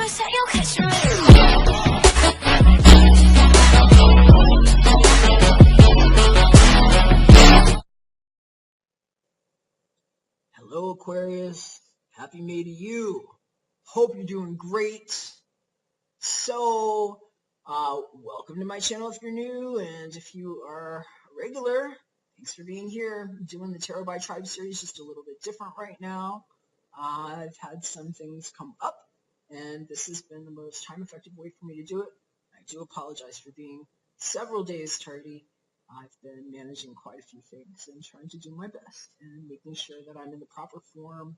Hello, Aquarius. Happy May to you. Hope you're doing great. So, welcome to my channel if you're new, and if you are a regular, thanks for being here. I'm doing the Tarot by Tribe series just a little bit different right now. I've had some things come up, and this has been the most time-effective way for me to do it. I do apologize for being several days tardy. I've been managing quite a few things and trying to do my best and making sure that I'm in the proper form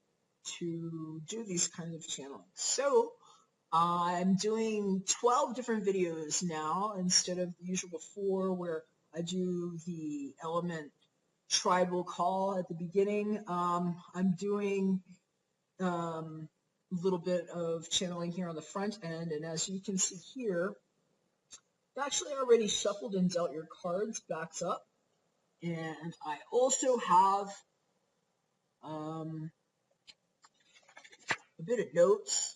to do these kinds of channelings. So I'm doing 12 different videos now instead of the usual 4 where I do the element tribal call at the beginning. I'm doing a little bit of channeling here on the front end, and as you can see here, I've actually already shuffled and dealt your cards backs up, and I also have a bit of notes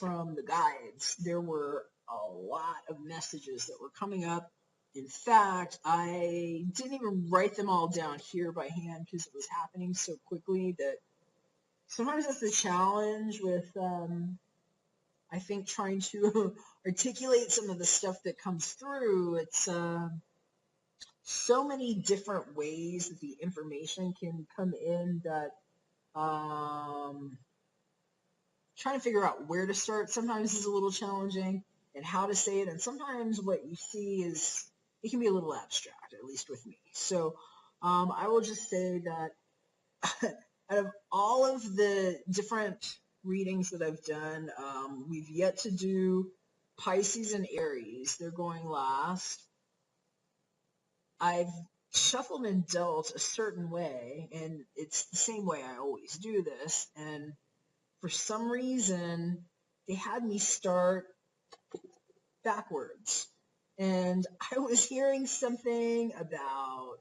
from the guides. There were a lot of messages that were coming up. In fact, I didn't even write them all down here by hand because it was happening so quickly that sometimes that's the challenge with I think trying to articulate some of the stuff that comes through. It's so many different ways that the information can come in that trying to figure out where to start sometimes is a little challenging, and how to say it, and sometimes what you see is, it can be a little abstract, at least with me. So I will just say that out of all of the different readings that I've done, we've yet to do Pisces and Aries. They're going last. I've shuffled and dealt a certain way, and it's the same way I always do this, and for some reason they had me start backwards, and I was hearing something about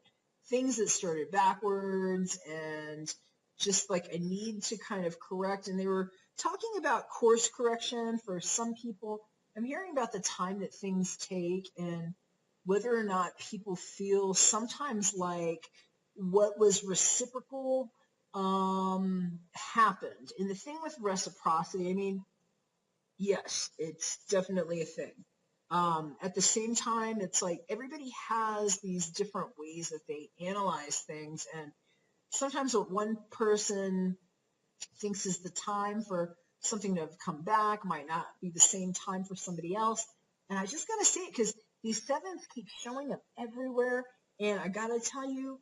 things that started backwards and just like a need to kind of correct, and they were talking about course correction for some people. I'm hearing about the time that things take and whether or not people feel sometimes like what was reciprocal happened. And the thing with reciprocity, I mean, yes, it's definitely a thing. At the same time, it's like everybody has these different ways that they analyze things, and sometimes what one person thinks is the time for something to have come back might not be the same time for somebody else. And I just gotta say it because these sevens keep showing up everywhere, and I gotta tell you,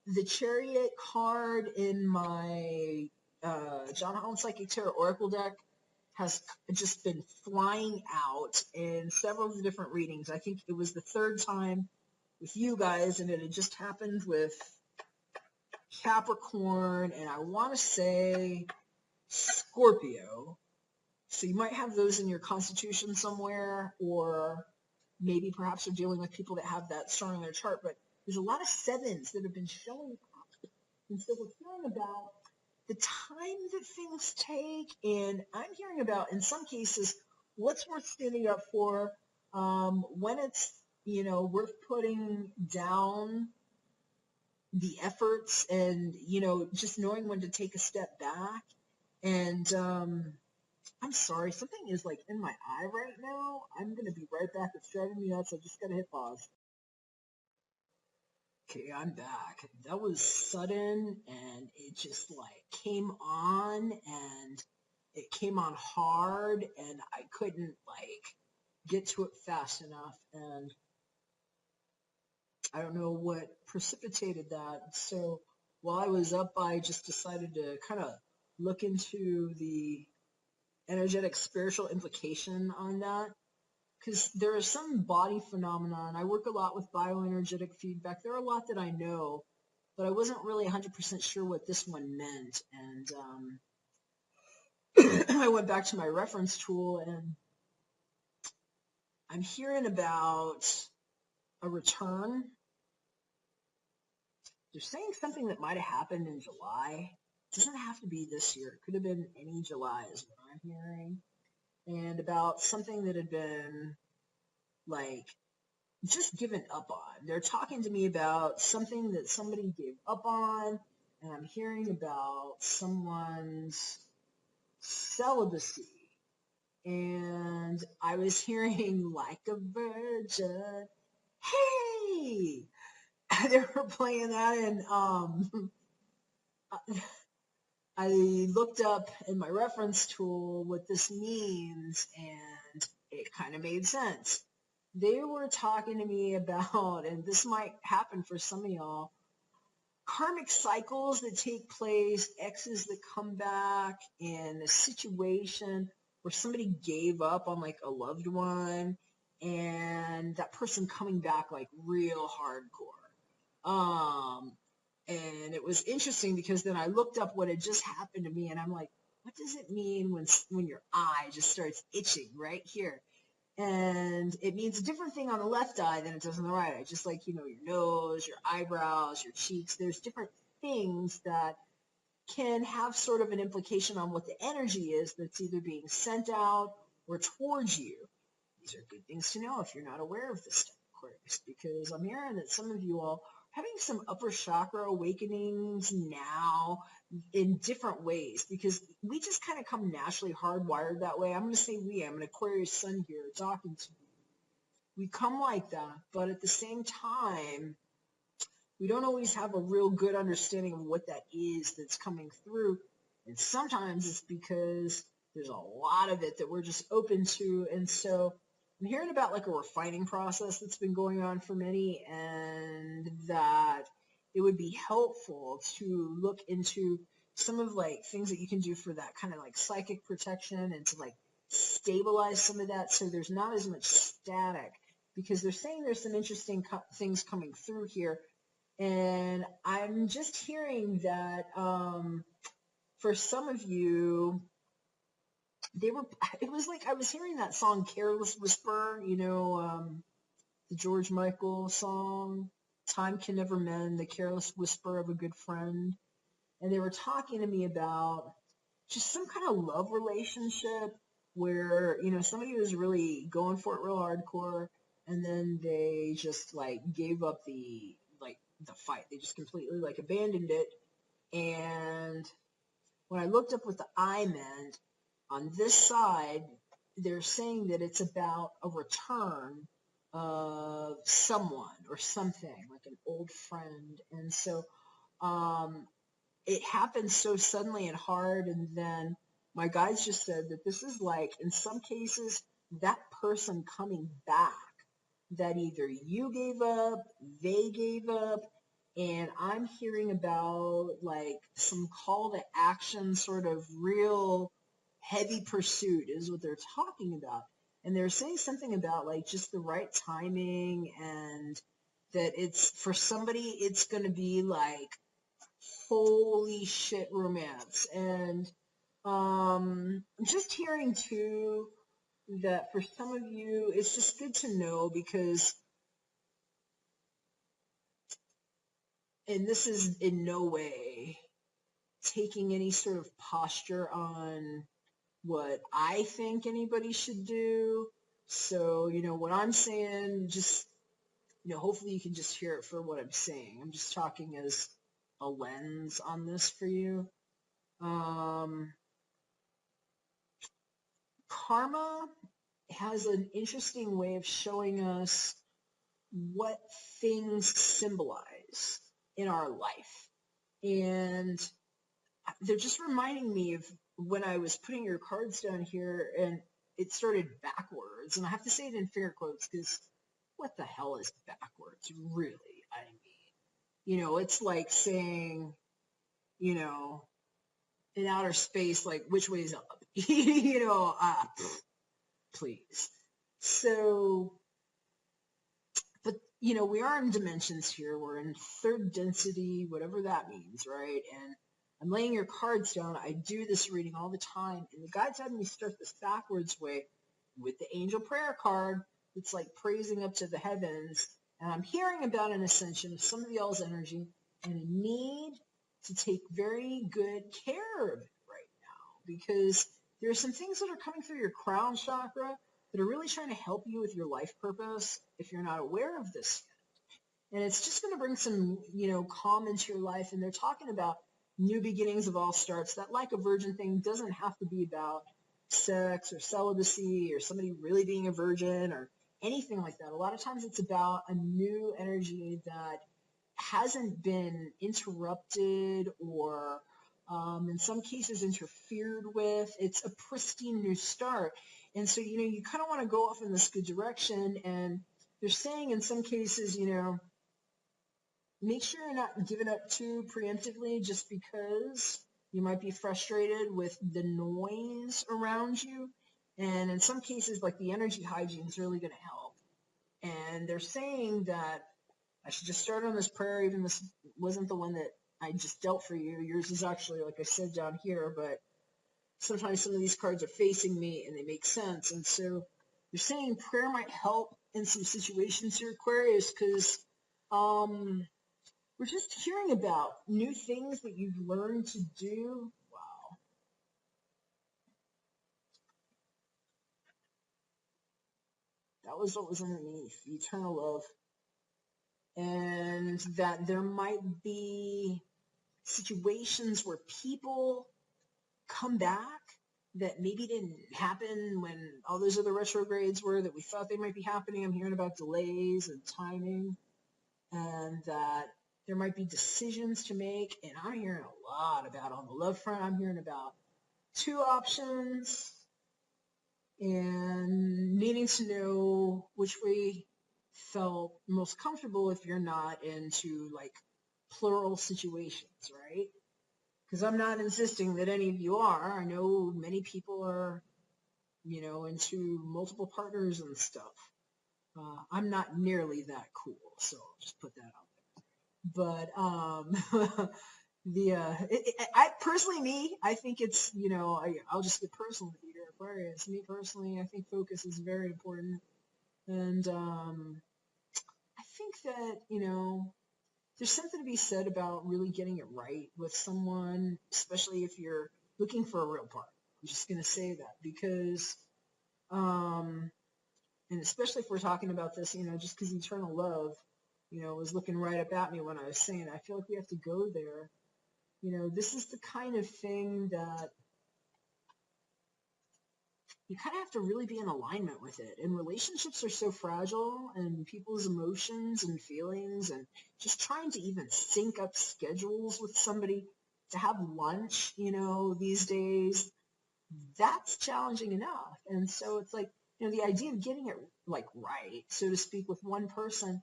the Chariot card in my John Holland Psychic Tarot Oracle deck has just been flying out in several of the different readings. I think it was the 3rd time with you guys, and it had just happened with Capricorn, and I want to say Scorpio. So you might have those in your constitution somewhere, or maybe perhaps you're dealing with people that have that strong in their chart, but there's a lot of sevens that have been showing up. And so we're hearing about the time that things take, and I'm hearing about, in some cases, what's worth standing up for, when it's, worth putting down the efforts, and, just knowing when to take a step back. And I'm sorry, something is like in my eye right now. I'm going to be right back. It's driving me nuts. I just got to hit pause. Okay, I'm back. That was sudden, and it just like came on, and it came on hard, and I couldn't like get to it fast enough, and I don't know what precipitated that. So while I was up, I just decided to kind of look into the energetic spiritual implication on that, because there is some body phenomenon. I work a lot with bioenergetic feedback. There are a lot that I know, but I wasn't really 100% sure what this one meant. And I went back to my reference tool, and I'm hearing about a return. They're saying something that might have happened in July. It doesn't have to be this year. It could have been any July is what I'm hearing. and about something that had been like just given up on. They're talking to me about something that somebody gave up on, and I'm hearing about someone's celibacy. And I was hearing like a virgin, hey! They were playing that, and I looked up in my reference tool what this means, and it kind of made sense. They were talking to me about, and this might happen for some of y'all, karmic cycles that take place, exes that come back in a situation where somebody gave up on like a loved one, and that person coming back like real hardcore. And it was interesting because then I looked up what had just happened to me, and I'm like, what does it mean when your eye just starts itching right here? And it means a different thing on the left eye than it does on the right eye. Just like, your nose, your eyebrows, your cheeks. There's different things that can have sort of an implication on what the energy is that's either being sent out or towards you. These are good things to know if you're not aware of this stuff, Aquarius, because I'm hearing that some of you all are having some upper chakra awakenings now in different ways, because we just kind of come naturally hardwired that way. I'm going to say I'm an Aquarius sun here talking to you. We come like that, but at the same time, we don't always have a real good understanding of what that is that's coming through. And sometimes it's because there's a lot of it that we're just open to. And so I'm hearing about like a refining process that's been going on for many, and that it would be helpful to look into some of like things that you can do for that kind of like psychic protection and to like stabilize some of that so there's not as much static, because they're saying there's some interesting things coming through here. And I'm just hearing that for some of you, it was like I was hearing that song Careless Whisper, the George Michael song, Time Can Never Mend the Careless Whisper of a Good Friend. And they were talking to me about just some kind of love relationship where, somebody was really going for it real hardcore, and then they just like gave up the fight. They just completely like abandoned it. And when I looked up what the I meant, on this side, they're saying that it's about a return of someone or something, like an old friend. And so it happened so suddenly and hard, and then my guides just said that this is like, in some cases, that person coming back, that either you gave up, they gave up, and I'm hearing about like some call to action, sort of real heavy pursuit is what they're talking about. And they're saying something about like just the right timing, and that it's for somebody, it's going to be like holy shit romance. And I'm just hearing too that for some of you, it's just good to know, because, and this is in no way taking any sort of posture on what I think anybody should do. So, what I'm saying, just, hopefully you can just hear it for what I'm saying. I'm just talking as a lens on this for you. Karma has an interesting way of showing us what things symbolize in our life. And they're just reminding me of when I was putting your cards down here and it started backwards. And I have to say it in finger quotes because what the hell is backwards, really? I mean, it's like saying, in outer space, like, which way is up? Please. So, but, we are in dimensions here. We're in third density, whatever that means, right? And I'm laying your cards down. I do this reading all the time. And the guides had me start this backwards way with the angel prayer card. It's like praising up to the heavens. And I'm hearing about an ascension of some of y'all's energy and a need to take very good care of it right now, because there are some things that are coming through your crown chakra that are really trying to help you with your life purpose if you're not aware of this yet. And it's just going to bring some, calm into your life. And they're talking about new beginnings of all starts. That like a virgin thing doesn't have to be about sex or celibacy or somebody really being a virgin or anything like that. A lot of times it's about a new energy that hasn't been interrupted or in some cases interfered with. It's a pristine new start. And so, you kind of want to go off in this good direction. And they're saying in some cases, make sure you're not giving up too preemptively just because you might be frustrated with the noise around you. And in some cases, like the energy hygiene is really going to help. And they're saying that I should just start on this prayer, even this wasn't the one that I just dealt for you. Yours is actually, like I said, down here, but sometimes some of these cards are facing me and they make sense. And so they're saying prayer might help in some situations here, Aquarius, because we're just hearing about new things that you've learned to do. Wow. That was what was underneath, eternal love. And that there might be situations where people come back that maybe didn't happen when all those other retrogrades were that we thought they might be happening. I'm hearing about delays and timing, and that there might be decisions to make. And I'm hearing a lot about on the love front. I'm hearing about two options and needing to know which way felt most comfortable if you're not into like plural situations, right? Because I'm not insisting that any of you are. I know many people are, into multiple partners and stuff. I'm not nearly that cool, so I'll just put that out there. But I personally, I think it's, I'll just get personal with you here, Aquarius. Me personally, I think focus is very important, and I think that there's something to be said about really getting it right with someone, especially if you're looking for a real partner. I'm just going to say that because, and especially if we're talking about this, just because eternal love, was looking right up at me when I was saying, I feel like we have to go there. This is the kind of thing that you kind of have to really be in alignment with it. And relationships are so fragile, and people's emotions and feelings, and just trying to even sync up schedules with somebody to have lunch, these days, that's challenging enough. And so it's like, the idea of getting it like right, so to speak, with one person,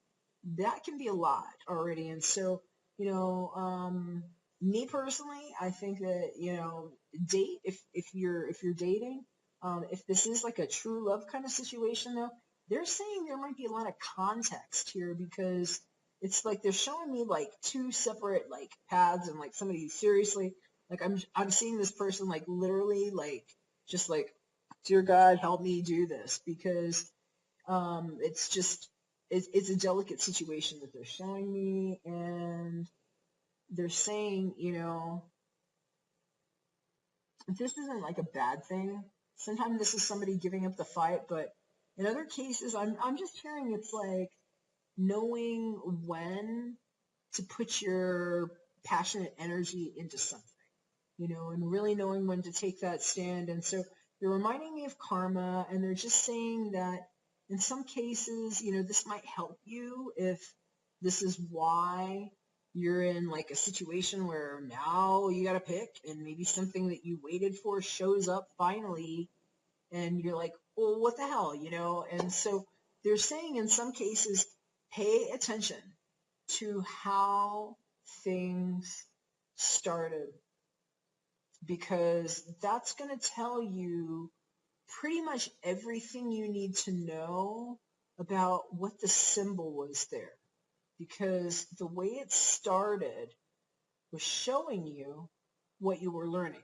that can be a lot already. And so, me personally, I think that, date if you're dating. If this is like a true love kind of situation, though, they're saying there might be a lot of context here because it's like they're showing me like two separate like paths and like somebody seriously, like I'm seeing this person like literally like just like, dear God, help me do this because it's just it's a delicate situation that they're showing me, and they're saying, this isn't like a bad thing. Sometimes this is somebody giving up the fight, but in other cases, I'm just hearing it's like knowing when to put your passionate energy into something, and really knowing when to take that stand. And so they're reminding me of karma, and they're just saying that in some cases, this might help you if this is why you're in like a situation where now you got to pick, and maybe something that you waited for shows up finally, and you're like, well, what the hell, And so they're saying in some cases, pay attention to how things started, because that's going to tell you pretty much everything you need to know about what the symbol was there. Because the way it started was showing you what you were learning,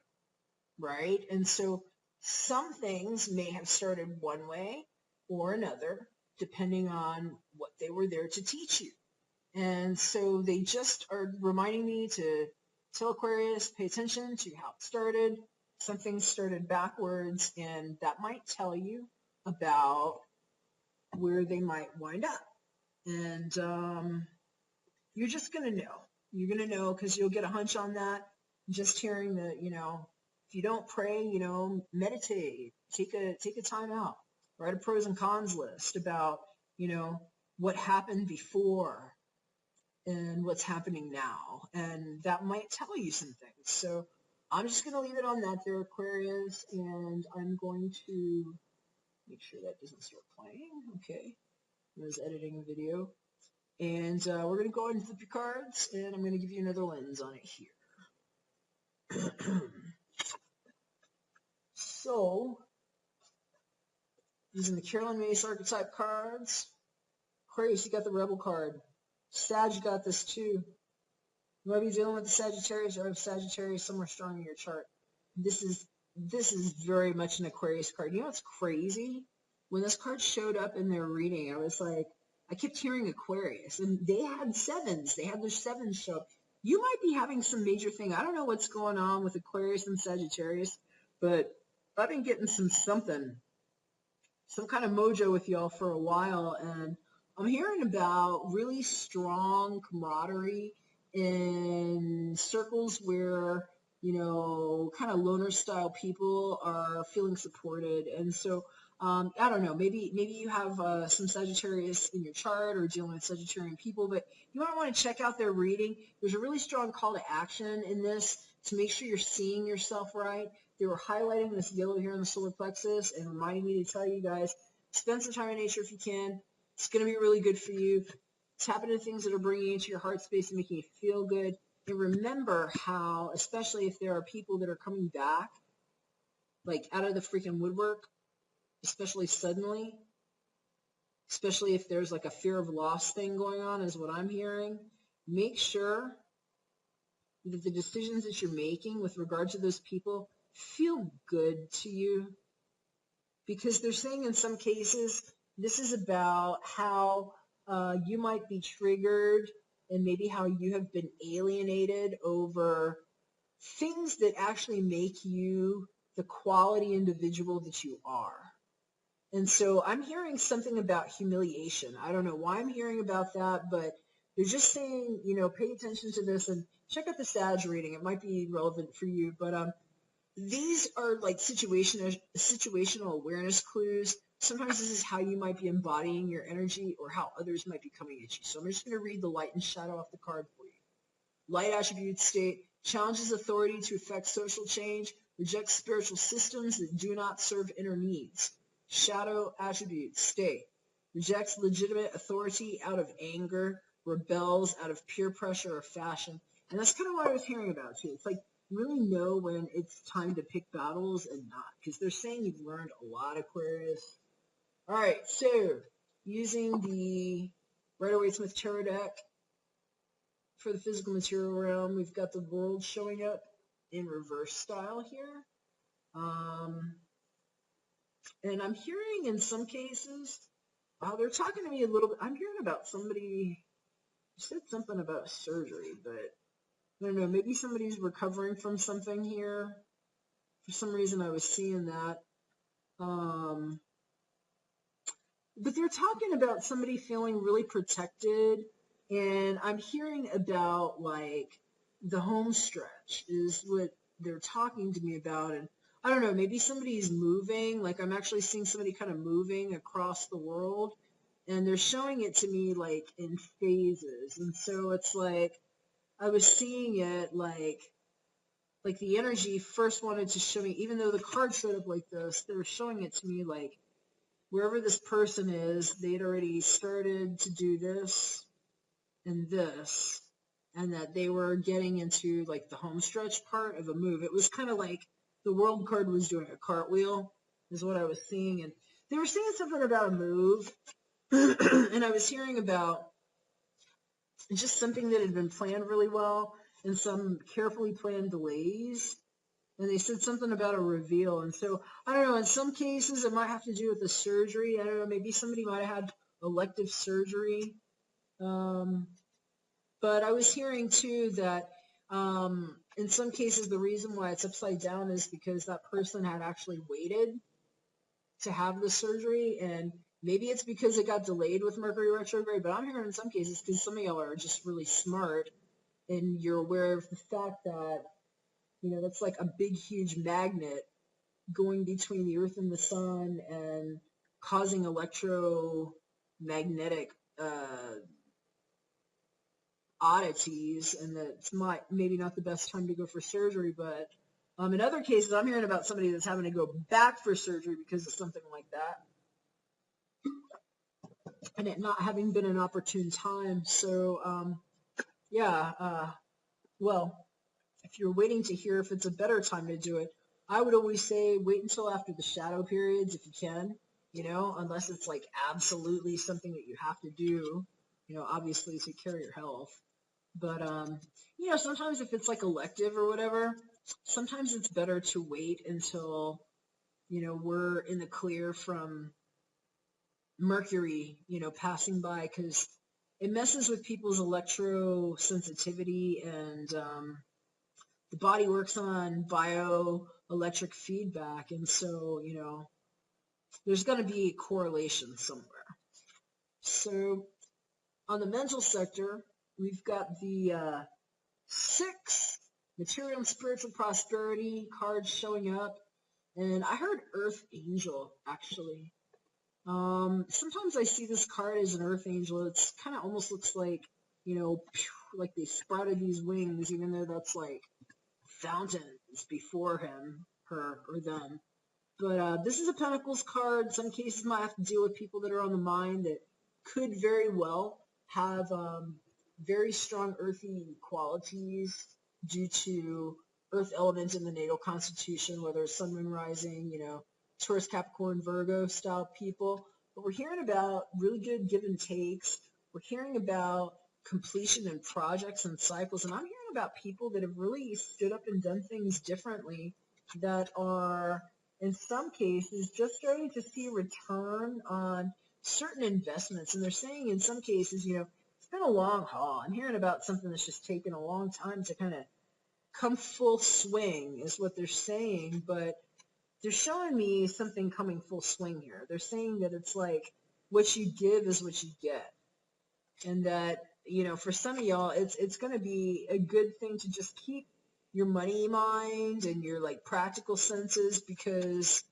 right? And so some things may have started one way or another, depending on what they were there to teach you. And so they just are reminding me to tell Aquarius, pay attention to how it started, some things started backwards, and that might tell you about where they might wind up. And you're just going to know. You're going to know because you'll get a hunch on that. Just hearing that, if you don't pray, meditate, take a time out, write a pros and cons list about, what happened before and what's happening now. And that might tell you some things. So I'm just going to leave it on that there, Aquarius, and I'm going to make sure that doesn't start playing. Okay. I was editing a video. And we're going to go ahead and flip your cards, and I'm going to give you another lens on it here. So, using the Carolyn Mace archetype cards, Aquarius, you got the Rebel card. Sag, you got this too. You might be dealing with the Sagittarius, or have Sagittarius somewhere strong in your chart. This is very much an Aquarius card. You know what's crazy? When this card showed up in their reading, I was like, I kept hearing Aquarius, and they had sevens. They had their sevens show up. You might be having some major thing. I don't know what's going on with Aquarius and Sagittarius, but I've been getting some kind of mojo with y'all for a while, and I'm hearing about really strong camaraderie in circles where, kind of loner style people are feeling supported. And so, I don't know, maybe you have some Sagittarius in your chart or dealing with Sagittarian people, but you might want to check out their reading. There's a really strong call to action in this to make sure you're seeing yourself right. They were highlighting this yellow here in the solar plexus and reminding me to tell you guys, spend some time in nature if you can. It's going to be really good for you. Tap into things that are bringing you into your heart space and making you feel good. And remember how, especially if there are people that are coming back, like out of the freaking woodwork, especially suddenly, especially if there's like a fear of loss thing going on, is what I'm hearing. Make sure that the decisions that you're making with regard to those people feel good to you, because they're saying in some cases this is about how you might be triggered and maybe how you have been alienated over things that actually make you the quality individual that you are. And so I'm hearing something about humiliation. I don't know why I'm hearing about that, but they're just saying, pay attention to this and check out the Sag reading. It might be relevant for you, but these are like situational awareness clues. Sometimes this is how you might be embodying your energy or how others might be coming at you. So I'm just going to read the light and shadow off the card for you. Light attribute state, challenges authority to effect social change, rejects spiritual systems that do not serve inner needs. Shadow attribute state, rejects legitimate authority out of anger, rebels out of peer pressure or fashion. And that's kind of what I was hearing about too. It's like, really know when it's time to pick battles and not, because they're saying you've learned a lot, Aquarius. All right, so using the Rider-Waite-Smith Tarot deck for the physical material realm, we've got the World showing up in reverse style here. And I'm hearing in some cases, they're talking to me a little bit. I'm hearing about somebody said something about surgery, but I don't know, maybe somebody's recovering from something here. For some reason, I was seeing that. But they're talking about somebody feeling really protected, and I'm hearing about, like, the home stretch is what they're talking to me about. And I don't know, maybe somebody's moving. Like, I'm actually seeing somebody kind of moving across the world, and they're showing it to me, like, in phases. And so it's like, I was seeing it like the energy first wanted to show me, even though the card showed up like this, they were showing it to me like wherever this person is, they'd already started to do this and this, and that they were getting into like the home stretch part of a move. It was kind of like the World card was doing a cartwheel, is what I was seeing. And they were saying something about a move, and I was hearing about just something that had been planned really well and some carefully planned delays. And they said something about a reveal. And so, I don't know, in some cases it might have to do with the surgery. I don't know, maybe somebody might have had elective surgery. But I was hearing too that in some cases, the reason why it's upside down is because that person had actually waited to have the surgery, and maybe it's because it got delayed with Mercury retrograde, but I'm hearing in some cases because some of y'all are just really smart and you're aware of the fact that, that's like a big, huge magnet going between the Earth and the Sun and causing electromagnetic oddities, and that it's maybe not the best time to go for surgery, but in other cases, I'm hearing about somebody that's having to go back for surgery because of something like that, and it not having been an opportune time. So, well, if you're waiting to hear if it's a better time to do it, I would always say wait until after the shadow periods if you can, unless it's like absolutely something that you have to do, obviously take care of your health. But, sometimes if it's like elective or whatever, sometimes it's better to wait until, we're in the clear from Mercury, passing by, because it messes with people's electrosensitivity, and the body works on bioelectric feedback, and so, there's going to be a correlation somewhere. So on the mental sector, we've got the 6 material and spiritual prosperity cards showing up, and I heard Earth Angel, actually. Sometimes I see this card as an Earth Angel. It's kind of almost looks like, like they sprouted these wings, even though that's like fountains before him, her, or them. But this is a Pentacles card. Some cases might have to deal with people that are on the mind that could very well have very strong earthy qualities due to Earth element in the natal constitution, whether it's Sun, Moon, Rising, Taurus, Capricorn, Virgo style people. But we're hearing about really good give and takes. We're hearing about completion and projects and cycles. And I'm hearing about people that have really stood up and done things differently that are, in some cases, just starting to see a return on certain investments. And they're saying in some cases, it's been a long haul. I'm hearing about something that's just taken a long time to kind of come full swing is what they're saying, but they're showing me something coming full swing here. They're saying that it's like what you give is what you get. And that, for some of y'all, it's going to be a good thing to just keep your money mind and your like practical senses, because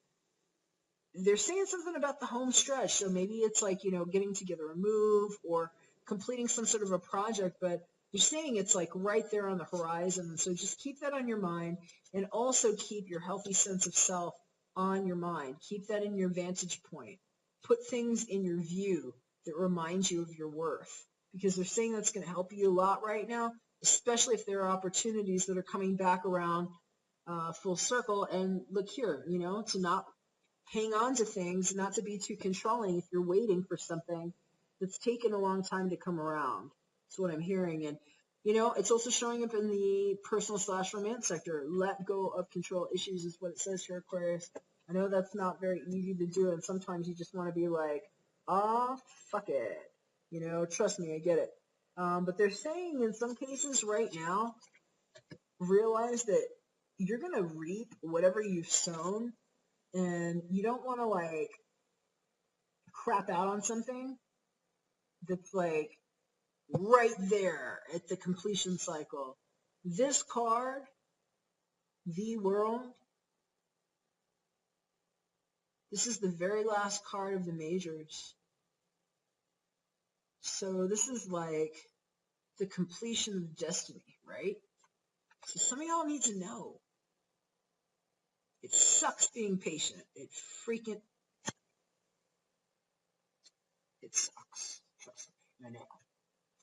they're saying something about the home stretch. So maybe it's like, getting together a move or completing some sort of a project, but you're saying it's like right there on the horizon. So just keep that on your mind, and also keep your healthy sense of self on your mind. Keep that in your vantage point. Put things in your view that remind you of your worth, because they're saying that's going to help you a lot right now, especially if there are opportunities that are coming back around full circle. And look here, to not hang on to things, not to be too controlling if you're waiting for something that's taken a long time to come around. That's what I'm hearing. And, it's also showing up in the personal/romance sector. Let go of control issues is what it says here, Aquarius. I know that's not very easy to do, and sometimes you just want to be like, fuck it. Trust me, I get it. But they're saying in some cases right now, realize that you're going to reap whatever you've sown, and you don't want to like crap out on something that's like right there at the completion cycle. This card, the World, this is the very last card of the majors. So this is like the completion of destiny, right? So some of y'all need to know. It sucks being patient. It sucks. Trust me. I know.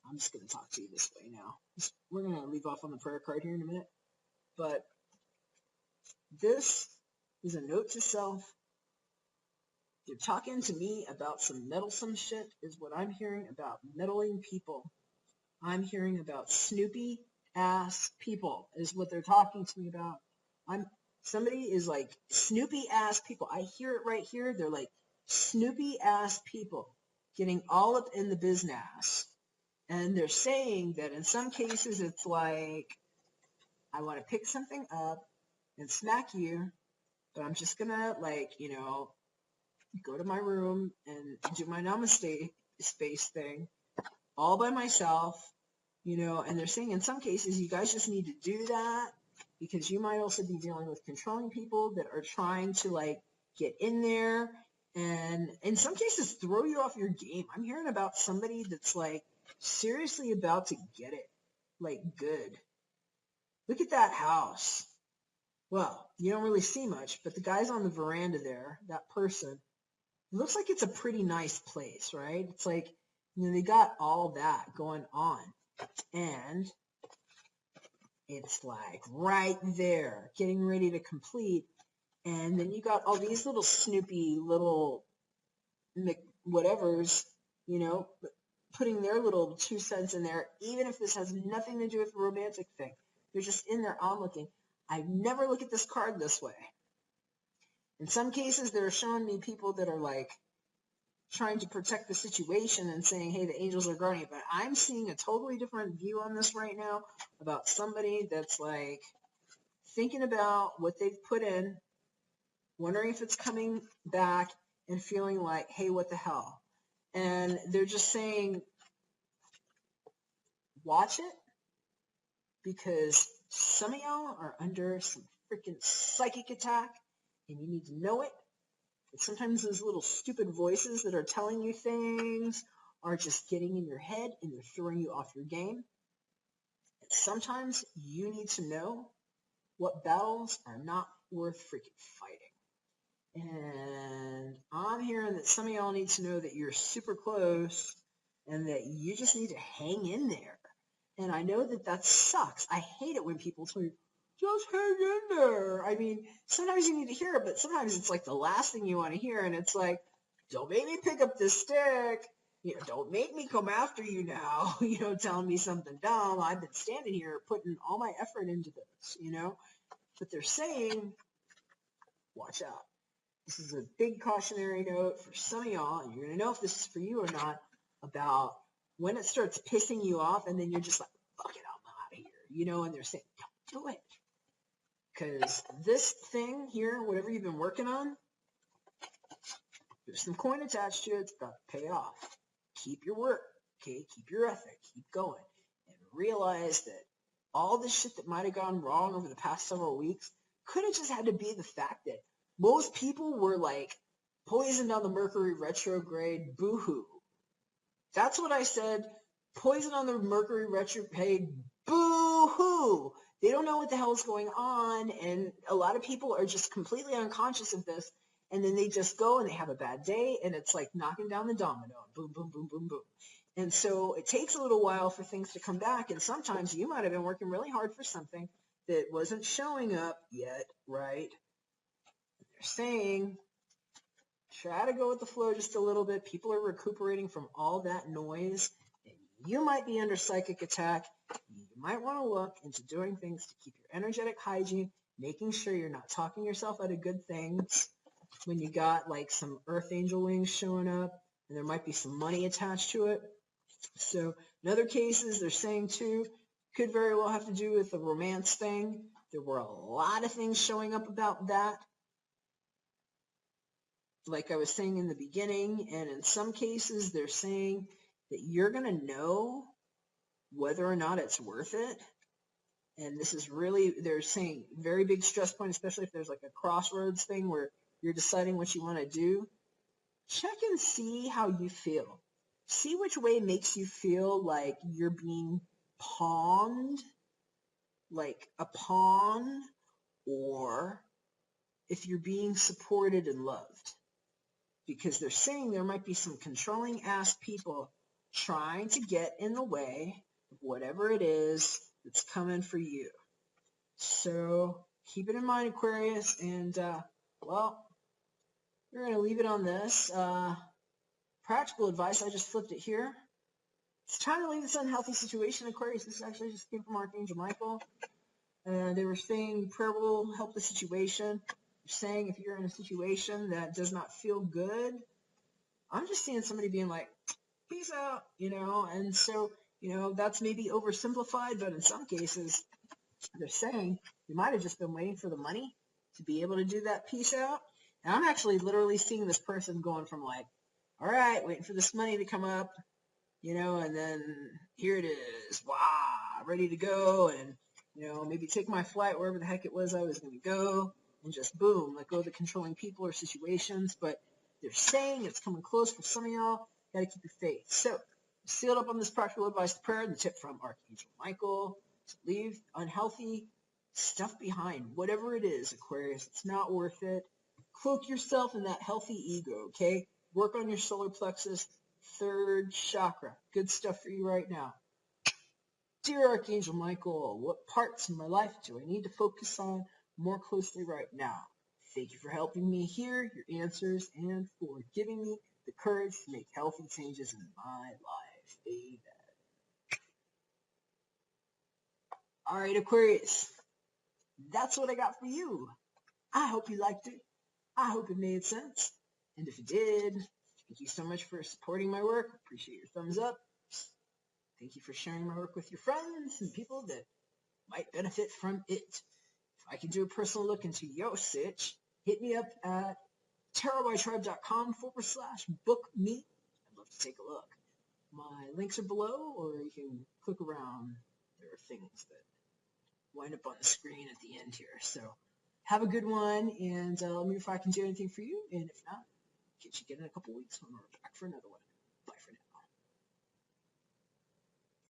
I'm just going to talk to you this way now. We're going to leave off on the prayer card here in a minute. But this is a note to self. You're talking to me about some meddlesome shit is what I'm hearing about meddling people. I'm hearing about snoopy ass people is what they're talking to me about. Somebody is like snoopy ass people. I hear it right here. They're like snoopy ass people getting all up in the business. And they're saying that in some cases it's like I want to pick something up and smack you, but I'm just gonna, like, go to my room and do my namaste space thing all by myself, and they're saying in some cases you guys just need to do that because you might also be dealing with controlling people that are trying to, like, get in there and in some cases throw you off your game. I'm hearing about somebody that's, like, seriously about to get it, like, good. Look at that house. Well, you don't really see much, but the guy's on the veranda there, that person. It looks like it's a pretty nice place, right? It's like, they got all that going on. And it's like right there, getting ready to complete. And then you got all these little snoopy little whatevers, putting their little 2 cents in there, even if this has nothing to do with the romantic thing. They're just in there onlooking. I never look at this card this way. In some cases, they're showing me people that are, like, trying to protect the situation and saying, hey, the angels are guarding it. But I'm seeing a totally different view on this right now about somebody that's, like, thinking about what they've put in, wondering if it's coming back, and feeling like, hey, what the hell? And they're just saying, watch it, because some of y'all are under some freaking psychic attack, and you need to know it. And sometimes those little stupid voices that are telling you things are just getting in your head, and they're throwing you off your game. And sometimes you need to know what battles are not worth freaking fighting. And I'm hearing that some of y'all need to know that you're super close and that you just need to hang in there. And I know that that sucks. I hate it when people tell you, just hang in there. I mean, sometimes you need to hear it, but sometimes it's like the last thing you want to hear. And it's like, don't make me pick up this stick. Don't make me come after you now, telling me something dumb. I've been standing here putting all my effort into this, But they're saying, watch out. This is a big cautionary note for some of y'all, and you're going to know if this is for you or not, about when it starts pissing you off, and then you're just like, fuck it, I'm out of here, and they're saying, don't do it. Because this thing here, whatever you've been working on, there's some coin attached to it. It's about to pay off. Keep your work, okay? Keep your ethic. Keep going. And realize that all this shit that might have gone wrong over the past several weeks could have just had to be the fact that most people were, like, poisoned on the Mercury retrograde. Boo-hoo. That's what I said. Poison on the Mercury retrograde. Boo-hoo. They don't know what the hell is going on, and a lot of people are just completely unconscious of this, and then they just go and they have a bad day, and it's like knocking down the domino. Boom, boom, boom, boom, boom. And so it takes a little while for things to come back, and sometimes you might have been working really hard for something that wasn't showing up yet, right? They're saying, try to go with the flow just a little bit. People are recuperating from all that noise. And you might be under psychic attack. You might want to look into doing things to keep your energetic hygiene, making sure you're not talking yourself out of good things when you got, like, some earth angel wings showing up, and there might be some money attached to it. So in other cases, they're saying, too, could very well have to do with the romance thing. There were a lot of things showing up about that, like I was saying in the beginning, and in some cases, they're saying that you're going to know whether or not it's worth it. And this is really, they're saying, very big stress point, especially if there's like a crossroads thing where you're deciding what you want to do. Check and see how you feel. See which way makes you feel like you're being pawned, like a pawn, or if you're being supported and loved. Because they're saying there might be some controlling ass people trying to get in the way of whatever it is that's coming for you. So keep it in mind, Aquarius, and well, we're going to leave it on this. Practical advice, I just flipped it here. It's time to leave this unhealthy situation, Aquarius. This actually just came from Archangel Michael. They were saying prayer will help the situation. They're saying if you're in a situation that does not feel good, I'm just seeing somebody being like, peace out, and so, that's maybe oversimplified, but in some cases, They're saying you might have just been waiting for the money to be able to do that peace out. And I'm actually literally seeing this person going from like, all right, waiting for this money to come up, and then here it is, wow, ready to go, and, maybe take my flight wherever the heck it was I was going to go, and just boom, let go of the controlling people or situations. But they're saying it's coming close for some of y'all. Got to keep your faith. So, sealed up on this practical advice prayer, the tip from Archangel Michael, to leave unhealthy stuff behind, whatever it is, Aquarius. It's not worth it. Cloak yourself in that healthy ego, okay? Work on your solar plexus, third chakra. Good stuff for you right now. Dear Archangel Michael, what parts of my life do I need to focus on more closely right now? Thank you for helping me hear your answers and for giving me the courage to make healthy changes in my life. Amen. All right, Aquarius, that's what I got for you. I hope you liked it. I hope it made sense. And if it did, thank you so much for supporting my work. Appreciate your thumbs up. Thank you for sharing my work with your friends and people that might benefit from it. If I can do a personal look into your sitch, hit me up at tarotbytribe.com/book me. I'd love to take a look. My links are below, or you can click around. There are things that wind up on the screen at the end here. So have a good one, and let me know if I can do anything for you. And if not, catch you again in a couple weeks when we're back for another one.